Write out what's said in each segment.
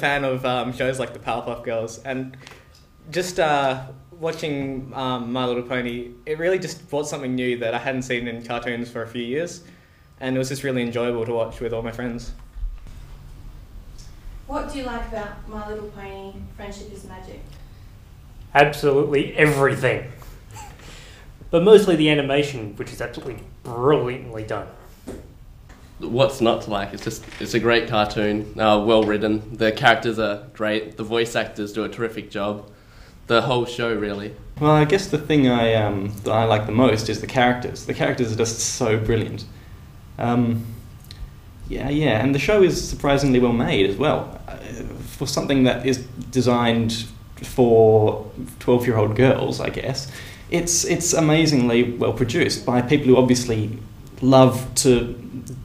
fan of shows like the Powerpuff Girls, and just watching My Little Pony, it really just brought something new that I hadn't seen in cartoons for a few years, and it was just really enjoyable to watch with all my friends. What do you like about My Little Pony Friendship is Magic? Absolutely everything. But mostly the animation, which is absolutely brilliantly done. What's not to like? It's a great cartoon, well written. The characters are great. The voice actors do a terrific job. The whole show, really. Well, I guess the thing that I like the most is the characters. The characters are just so brilliant. And the show is surprisingly well made as well. For something that is designed for 12-year-old girls, I guess, it's amazingly well produced by people who obviously love to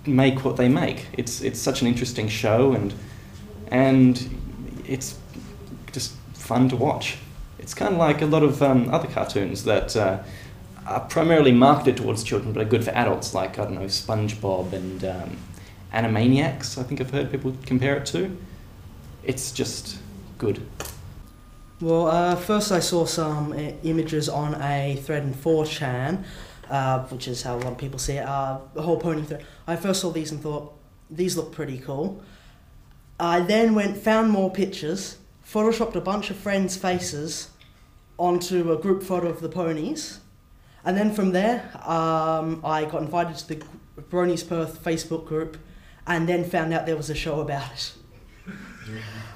make what they make. It's such an interesting show, and it's just fun to watch. It's kind of like a lot of other cartoons that are primarily marketed towards children but are good for adults, like, I don't know, SpongeBob and Animaniacs, I think I've heard people compare it to. It's just good. Well, first I saw some images on a thread in 4chan, which is how a lot of people see it, the whole pony thread. I first saw these and thought, these look pretty cool. I then found more pictures, photoshopped a bunch of friends' faces onto a group photo of the ponies, and then from there I got invited to the Bronies Perth Facebook group, and then found out there was a show about it.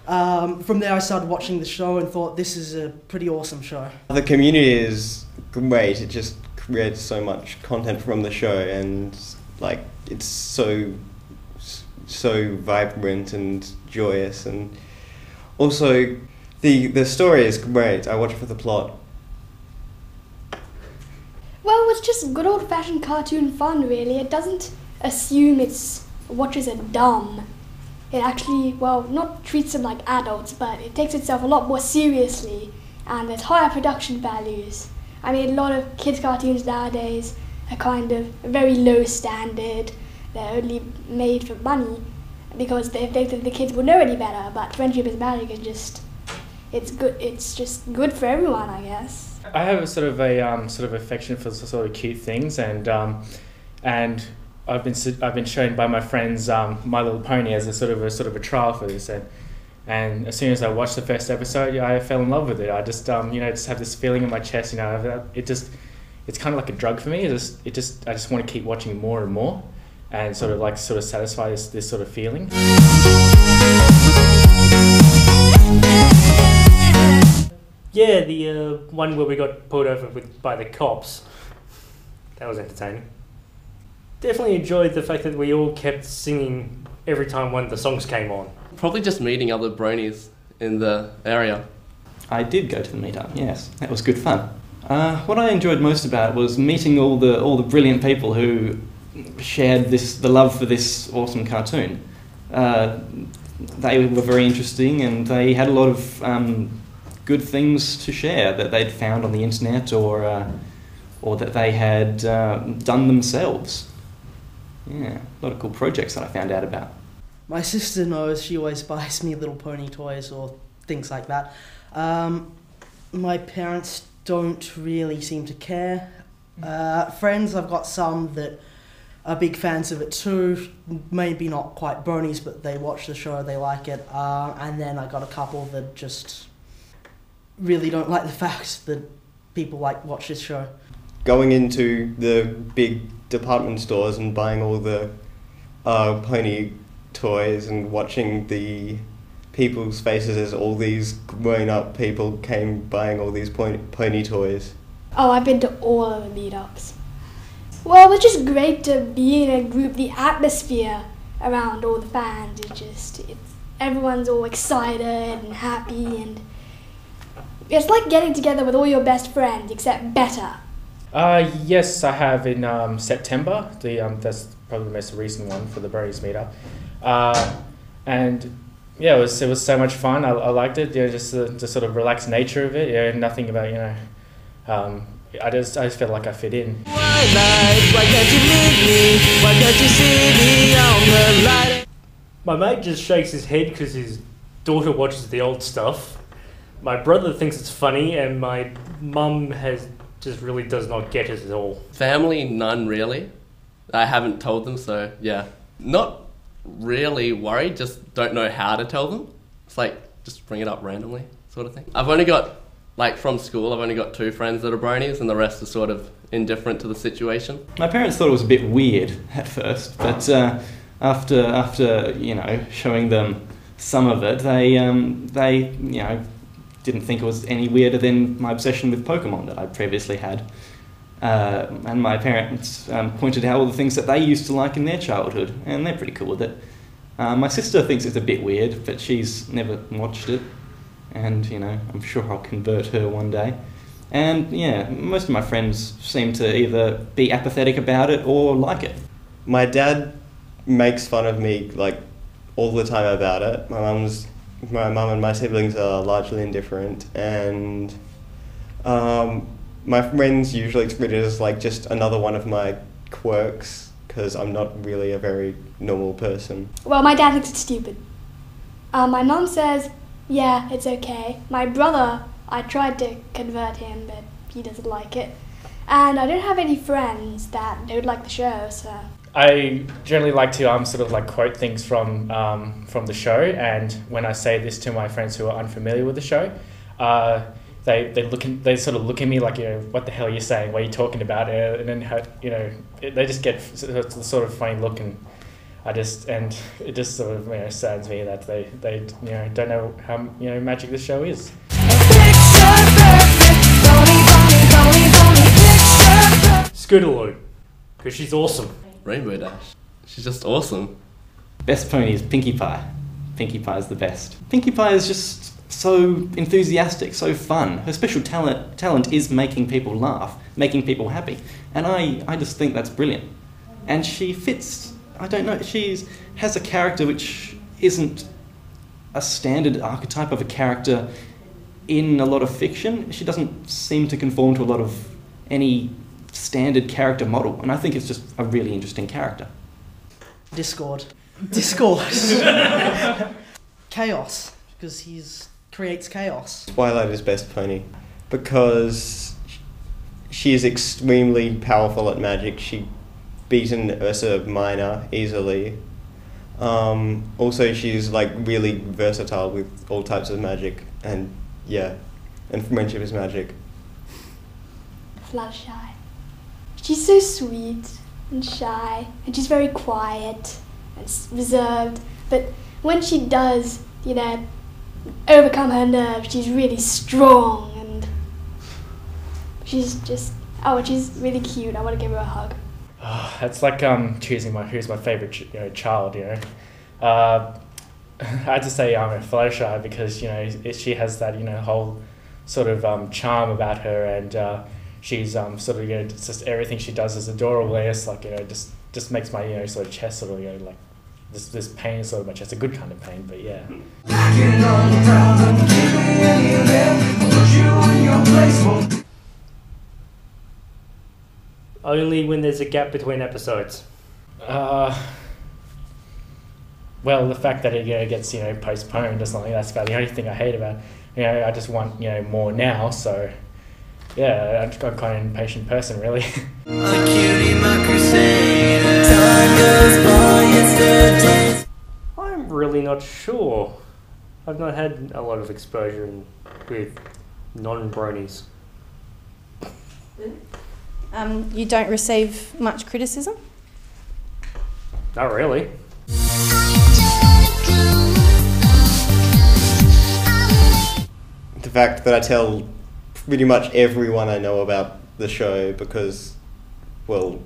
From there I started watching the show and thought, this is a pretty awesome show. The community is great. It just creates so much content from the show, and like it's so vibrant and joyous, and also the story is great. I watch it for the plot. Well, it's just good old-fashioned cartoon fun, really. It doesn't assume its watchers are dumb. It actually, well, not treats them like adults, but it takes itself a lot more seriously, and there's higher production values. I mean, a lot of kids' cartoons nowadays are kind of very low standard. They're only made for money because they think that the kids will know any better, but Friendship is Magic is just, it's good. It's just good for everyone, I guess. I have a sort of affection for sort of cute things, and I've been shown by my friends My Little Pony as a sort of a trial for this, and as soon as I watched the first episode, I fell in love with it. I just just have this feeling in my chest, it's kind of like a drug for me. I just want to keep watching more and more, and sort of satisfy this sort of feeling. Yeah, the one where we got pulled over by the cops. That was entertaining. Definitely enjoyed the fact that we all kept singing every time one of the songs came on. Probably just meeting other bronies in the area. I did go to the meetup, yes. That was good fun. What I enjoyed most about it was meeting all the brilliant people who shared the love for this awesome cartoon. They were very interesting, and they had a lot of good things to share that they'd found on the internet or that they had done themselves. Yeah, a lot of cool projects that I found out about. My sister knows, she always buys me Little Pony toys or things like that. My parents don't really seem to care. Friends, I've got some that are big fans of it too. Maybe not quite bronies, but they watch the show, they like it. And then I got a couple that just really don't like the fact that people watch this show. Going into the big department stores and buying all the pony toys and watching the people's faces as all these grown-up people came buying all these pony toys. Oh, I've been to all of the meetups. Well, it's just great to be in a group. The atmosphere around all the fans everyone's all excited and happy, and it's like getting together with all your best friends, except better. Yes, I have in September. That's probably the most recent one for the Bronies meetup, and yeah, it was so much fun. I liked it. Just the sort of relaxed nature of it. Nothing about I just felt like I fit in. Why can't you meet me? Why can't you see me on the light? My mate just shakes his head because his daughter watches the old stuff. My brother thinks it's funny, and my mum just really does not get it at all. Family, none really. I haven't told them, so yeah. Not really worried, just don't know how to tell them. It's like, just bring it up randomly, sort of thing. I've only got, like from school, I've only got 2 friends that are bronies, and the rest are sort of indifferent to the situation. My parents thought it was a bit weird at first, but after you know, showing them some of it, they you know, didn't think it was any weirder than my obsession with Pokemon that I previously had. And my parents pointed out all the things that they used to like in their childhood, and they're pretty cool with it. My sister thinks it's a bit weird, but she's never watched it, and you know, I'm sure I'll convert her one day. And yeah, most of my friends seem to either be apathetic about it or like it. My dad makes fun of me like all the time about it. My mum and my siblings are largely indifferent, and my friends usually treat it as like just another one of my quirks, because I'm not really a very normal person. Well, my dad thinks it's stupid. My mum says, yeah, it's okay. My brother, I tried to convert him, but he doesn't like it. And I don't have any friends that don't like the show, so... I generally like to sort of like quote things from the show, and when I say this to my friends who are unfamiliar with the show, they sort of look at me like, you know, what the hell are you saying? What are you talking about? And then, you know, they just get sort of funny look, and it just sort of, you know, saddens me that they you know, don't know how, you know, magic this show is. Scootaloo, because she's awesome. Rainbow Dash. She's just awesome. Best pony is Pinkie Pie. Pinkie Pie is the best. Pinkie Pie is just so enthusiastic, so fun. Her special talent is making people laugh, making people happy. And I just think that's brilliant. And she fits, I don't know, she has a character which isn't a standard archetype of a character in a lot of fiction. She doesn't seem to conform to a lot of any standard character model, and I think it's just a really interesting character. Discord. Chaos, because he creates chaos. Twilight is best pony because she is extremely powerful at magic. She beaten Ursa Minor easily. Also, she's like really versatile with all types of magic, and yeah, and friendship is magic. Fluttershy. She's so sweet and shy, and she's very quiet and reserved, but when she does, you know, overcome her nerves, she's really strong, and she's just, she's really cute. I want to give her a hug. Oh, it's like choosing who's my favourite child, you know. I had to say Fluttershy because, you know, she has that, you know, whole sort of charm about her, and she's sort of, you know, just everything she does is adorable. It's like, you know, just makes my, you know, sort of chest sort of, you know, like this pain sort of my chest. A good kind of pain, but yeah. Only when there's a gap between episodes. Well, the fact that it, you know, gets, you know, postponed or something, that's about the only thing I hate about it. You know, I just want, you know, more now, so yeah, I'm kind of an impatient person, really. I'm really not sure. I've not had a lot of exposure with non-bronies. You don't receive much criticism? Not really. The fact that I tell pretty much everyone I know about the show because, well,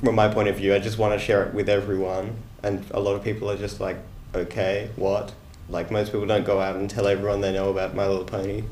from my point of view, I just want to share it with everyone, and a lot of people are just like, okay, what? Like, most people don't go out and tell everyone they know about My Little Pony.